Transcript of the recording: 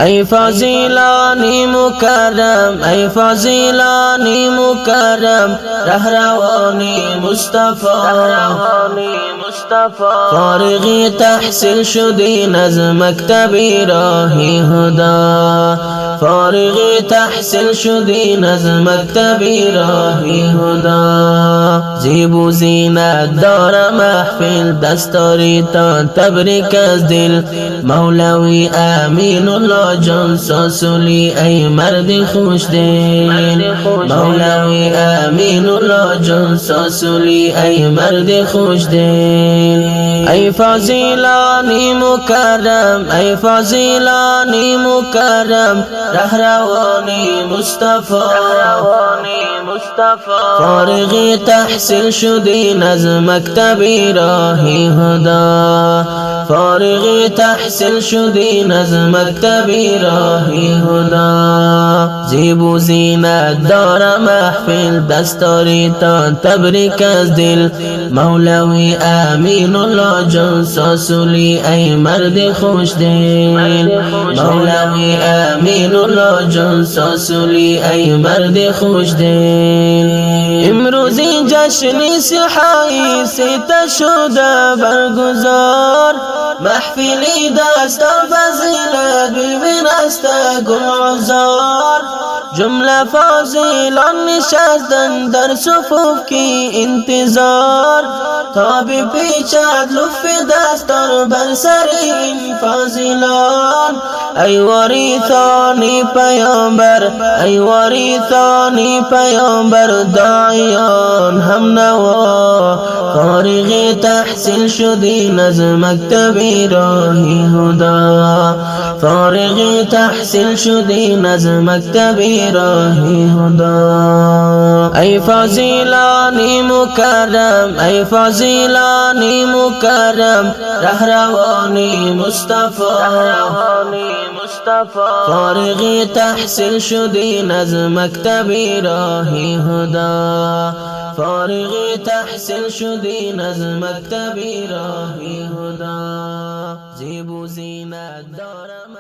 ای فضیلانی مکرم، ای فضیلانی مکرم، رهروانی مصطفی، فارغی تحصیل شدین از مکتب راهی هدا، فارغی تحصیل شدین از مکتب راهی هدا. زیب و زینت دار محفل، دستاری تا تبریک از دل. مولوی امین الله جان ساسولی ای مرد خوش دل، مولوی امین الله جان ساسولی ای مرد خوش دل. ای فضیلانی مکرم، ای فضیلانی مکرم، رهروانی مصطفی، فارغی تحصیل شدین از مکتب راهی هدا، فارغی تحصیل شدین از مکتب راهی هدا. زیب و زینت دار محفل، دستاری تا تبریک از دل. مولوی امین الله جان ساسولی ای مرد خوش دل، مولوی امین الله جان ساسولی ای مرد خوش دل. امروزی جشنی سحایی سیتا شده برگزار، محفلی دست فضیلت ببین است گلزار. جمله فاضلان نشستن در صفوف کی انتظار، تا بپیچد لطف دستار بر سر این فاضلان. ای وریثانی پیامبر، ای وریثانی پیامبر، داعیان هم نوا، فارغ تحصیل شدین از مکتب راهی هدا، فارغ تحصیل شدین از مکتب راهی هدا. ای فضیلانی مکرم، ای فضیلانی مکرم، رهروانی مصطفی، فارغ تحصیل شدین از مکتب راهی هدا، فارغ تحصیل شدین از مکتب راهی هدا. زیب و زینت دارم